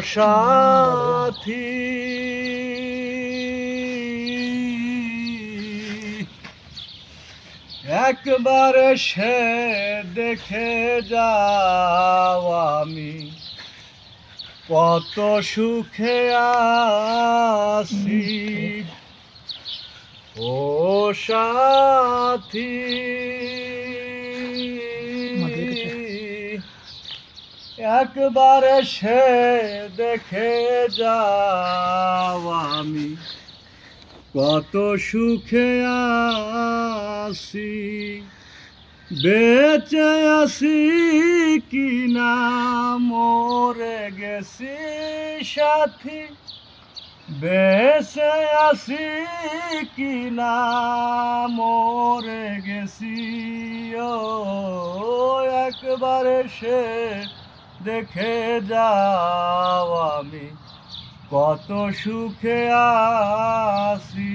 সাথী একবার সে দেখে যাও আমি কত সুখে আছি ও সাথী একবার সে দেখে যাও আমি কত সুখে আছি বেঁচে আছি কি না মরে গেছি সাথী বেঁচে আছি কি না মরে গেছি ও একবার সে দেখে যাও আমি কত সুখে আছি।